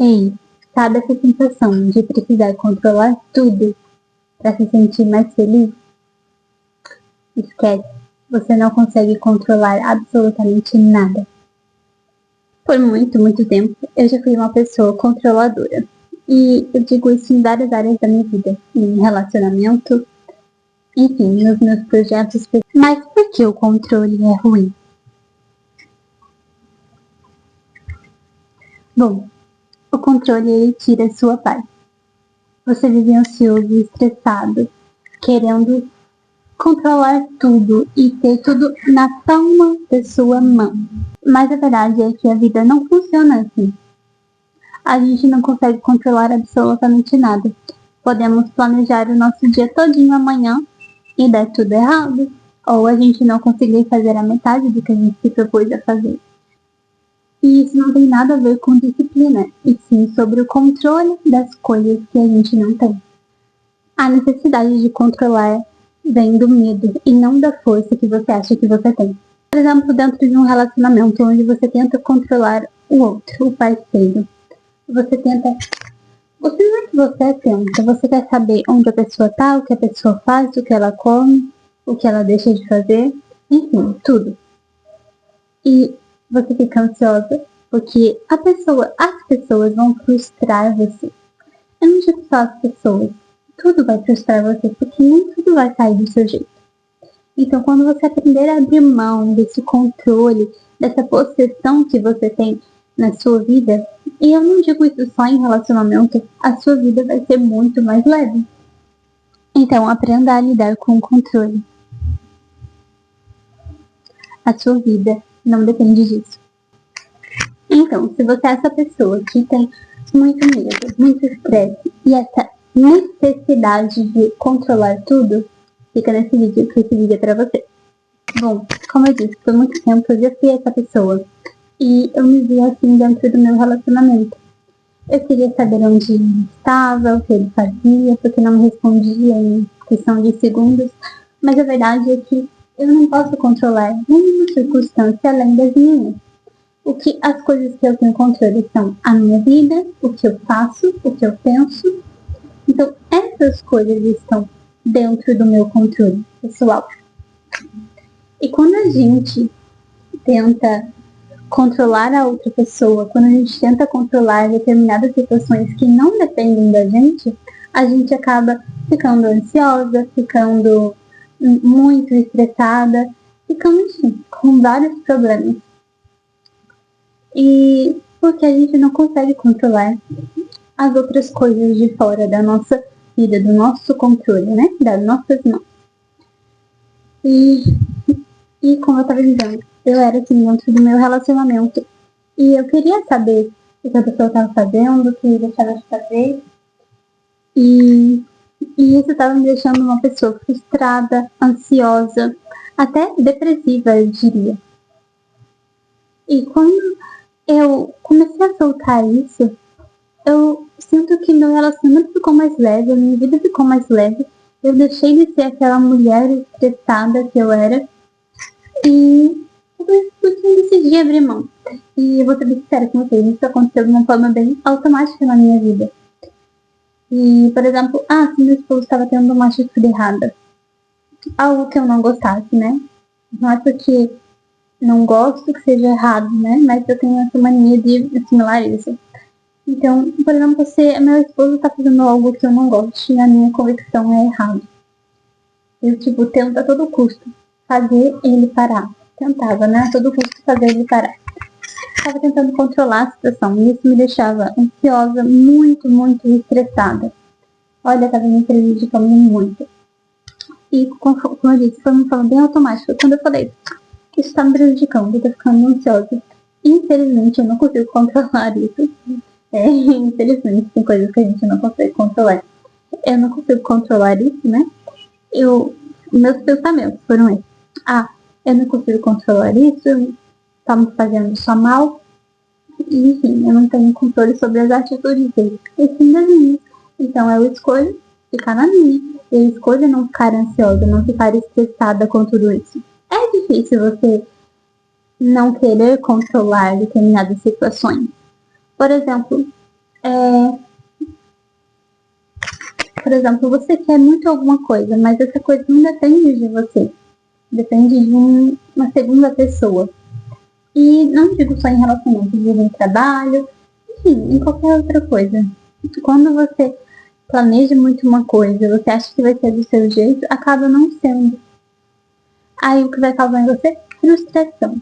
Ei, sabe essa sensação de precisar controlar tudo para se sentir mais feliz? Esquece, você não consegue controlar absolutamente nada. Por muito, muito tempo, eu já fui uma pessoa controladora. E eu digo isso em várias áreas da minha vida. Em relacionamento, enfim, nos meus projetos. Mas por que o controle é ruim? Bom, o controle ele tira a sua paz. Você vive ansioso, estressado, querendo controlar tudo e ter tudo na palma da sua mão. Mas a verdade é que a vida não funciona assim. A gente não consegue controlar absolutamente nada. Podemos planejar o nosso dia todinho amanhã e dar tudo errado. Ou a gente não conseguir fazer a metade do que a gente se propôs a fazer. E isso não tem nada a ver com disciplina, e sim sobre o controle das coisas que a gente não tem. A necessidade de controlar vem do medo e não da força que você acha que você tem. Por exemplo, dentro de um relacionamento onde você tenta controlar o outro, o parceiro. Você tenta... Você não é que você tenta, você quer saber onde a pessoa tá, o que a pessoa faz, o que ela come, o que ela deixa de fazer, enfim, tudo. E você fica ansiosa porque as pessoas vão frustrar você. Eu não digo só as pessoas, tudo vai frustrar você porque nem tudo vai sair do seu jeito. Então, quando você aprender a abrir mão desse controle, dessa possessão que você tem na sua vida, e eu não digo isso só em relacionamento, a sua vida vai ser muito mais leve. Então, aprenda a lidar com o controle. A sua vida não depende disso. Então, se você é essa pessoa que tem muito medo, muito estresse e essa necessidade de controlar tudo, fica nesse vídeo, que esse vídeo é pra você. Bom, como eu disse, por muito tempo eu já fui essa pessoa e eu me via assim dentro do meu relacionamento. Eu queria saber onde ele estava, o que ele fazia, porque não me respondia em questão de segundos, mas a verdade é que eu não posso controlar nenhuma circunstância além das minhas. As coisas que eu tenho controle são a minha vida, o que eu faço, o que eu penso. Então, essas coisas estão dentro do meu controle pessoal. E quando a gente tenta controlar a outra pessoa, quando a gente tenta controlar determinadas situações que não dependem da gente, a gente acaba ficando ansiosa, ficando muito estressada, ficando, enfim, com vários problemas. E porque a gente não consegue controlar as outras coisas de fora da nossa vida, do nosso controle, né? Das nossas mãos. E como eu estava dizendo, eu era assim dentro do meu relacionamento. E eu queria saber o que a pessoa estava fazendo, o que deixava de fazer. E isso estava me deixando uma pessoa frustrada, ansiosa, até depressiva, eu diria. E quando eu comecei a soltar isso, eu sinto que meu relacionamento ficou mais leve, a minha vida ficou mais leve. Eu deixei de ser aquela mulher estressada que eu era. E eu decidi abrir mão. E eu vou ser bem sincera com vocês, isso aconteceu de uma forma bem automática na minha vida. E, por exemplo, se meu esposo estava tendo uma atitude errada, algo que eu não gostasse, né? Não é porque não gosto que seja errado, né? Mas eu tenho essa mania de assimilar isso. Então, por exemplo, meu esposo tá fazendo algo que eu não gosto e a minha convicção é errado. Eu, tento a todo custo fazer ele parar. Tentava, né? A todo custo fazer ele parar. Estava tentando controlar a situação e isso me deixava ansiosa, muito, muito estressada. Olha, estava me prejudicando muito. E, como eu disse, foi uma forma bem automática. Quando eu falei, isso está me prejudicando, eu tô ficando ansiosa. Infelizmente, eu não consigo controlar isso. Infelizmente, tem coisas que a gente não consegue controlar. Eu não consigo controlar isso, né? Meus pensamentos foram esses. Eu não consigo controlar isso, tá me fazendo só mal. E, enfim, eu não tenho controle sobre as atitudes dele. E sim das minhas. Então, eu escolho ficar na minha. Eu escolho não ficar ansiosa, não ficar estressada com tudo isso. É difícil você não querer controlar determinadas situações. Por exemplo, Por exemplo, você quer muito alguma coisa, mas essa coisa não depende de você. Depende de uma segunda pessoa. E não digo só em relacionamento, digo em trabalho, enfim, em qualquer outra coisa. Quando você planeja muito uma coisa, você acha que vai ser do seu jeito, acaba não sendo. Aí o que vai causar em você? Frustração.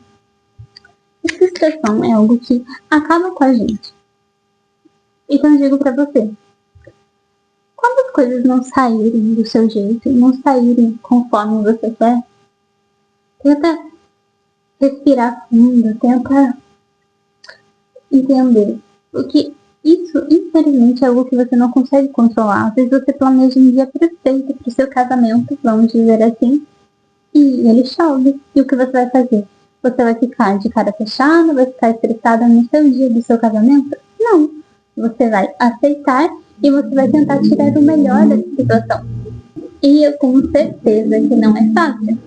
E frustração é algo que acaba com a gente. Então eu digo pra você, quando as coisas não saírem do seu jeito, não saírem conforme você quer, tenta respirar fundo, tenta entender. Porque isso, infelizmente, é algo que você não consegue controlar. Às vezes você planeja um dia perfeito para o seu casamento, vamos dizer assim, e ele chove. E o que você vai fazer? Você vai ficar de cara fechada, vai ficar estressada no seu dia do seu casamento? Não. Você vai aceitar e você vai tentar tirar o melhor dessa situação. E eu tenho certeza que não é fácil.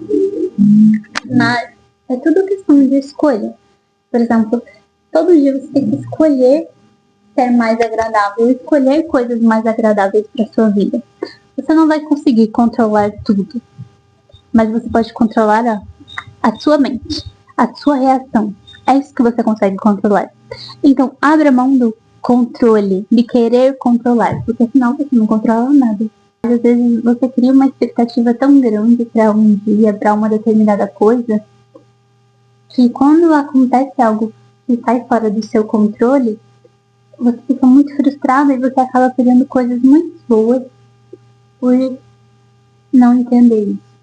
Mas é tudo questão de escolha. Por exemplo, todo dia você tem que escolher ser mais agradável, escolher coisas mais agradáveis para sua vida. Você não vai conseguir controlar tudo, mas você pode controlar a sua mente, a sua reação. É isso que você consegue controlar. Então, abra mão do controle, de querer controlar, porque senão você não controla nada. Às vezes você cria uma expectativa tão grande para um dia, para uma determinada coisa, que quando acontece algo que sai fora do seu controle, você fica muito frustrada e você acaba perdendo coisas muito boas por não entender isso.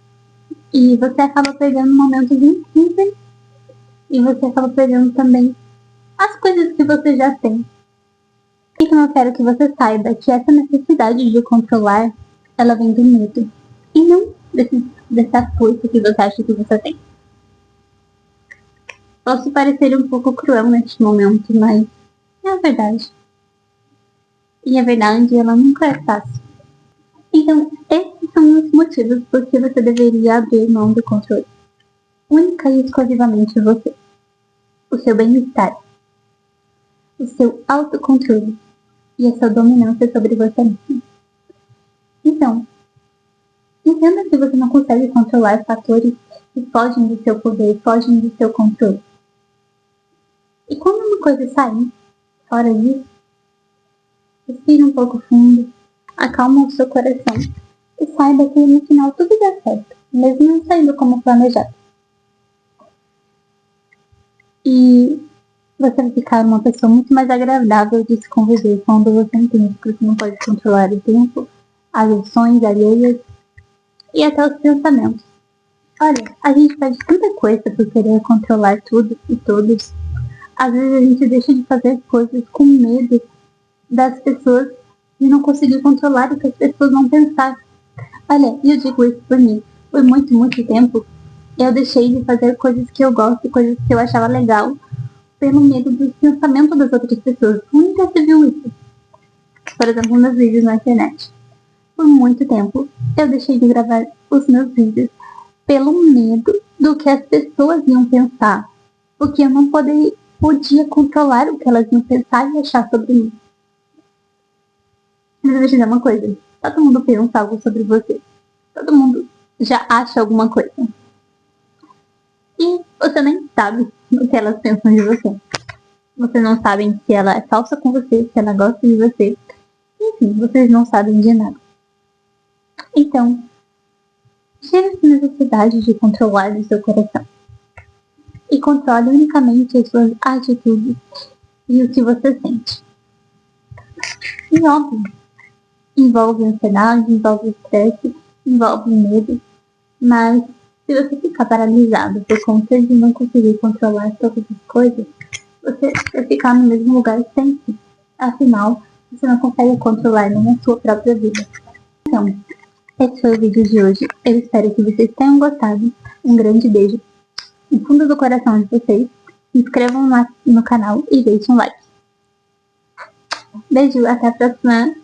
E você acaba perdendo momentos incríveis e você acaba perdendo também as coisas que você já tem. Então eu quero que você saiba que essa necessidade de controlar, ela vem do medo. E não dessa força que você acha que você tem. Posso parecer um pouco cruel neste momento, mas é a verdade. E a verdade, ela nunca é fácil. Então, esses são os motivos por que você deveria abrir mão do controle. Única e exclusivamente você. O seu bem-estar. O seu autocontrole. E a sua dominância sobre você mesmo. Então, entenda que você não consegue controlar fatores que fogem do seu poder, fogem do seu controle. E quando uma coisa sair fora disso, respire um pouco fundo, acalma o seu coração e saiba que no final tudo dá certo, mesmo não saindo como planejado. E você vai ficar uma pessoa muito mais agradável de se conviver quando você entende que você não pode controlar o tempo, as ações alheias e até os pensamentos. Olha, a gente faz tanta coisa por querer controlar tudo e todos. Às vezes a gente deixa de fazer coisas com medo das pessoas e não conseguir controlar o que as pessoas vão pensar. Olha, eu digo isso por mim. Por muito, muito tempo, eu deixei de fazer coisas que eu gosto, coisas que eu achava legal, pelo medo do pensamento das outras pessoas. Nunca se viu isso. Por exemplo, meus vídeos na internet. Por muito tempo, eu deixei de gravar os meus vídeos pelo medo do que as pessoas iam pensar. Porque eu não podia controlar o que elas iam pensar e achar sobre mim. Mas eu vou te dizer uma coisa. Todo mundo pensa algo sobre você. Todo mundo já acha alguma coisa. E você nem sabe o que elas pensam de você. Você não sabe se ela é falsa com você, se ela gosta de você. Enfim, vocês não sabem de nada. Então, tire essa necessidade de controlar o seu coração. E controle unicamente as suas atitudes e o que você sente. E óbvio, envolve ansiedade, envolve estresse, envolve medo, mas se você ficar paralisado por conta de não conseguir controlar todas as coisas, você vai ficar no mesmo lugar sempre. Afinal, você não consegue controlar nem a sua própria vida. Então, esse foi o vídeo de hoje. Eu espero que vocês tenham gostado. Um grande beijo no fundo do coração de vocês. Se inscrevam no canal e deixem um like. Beijo, até a próxima.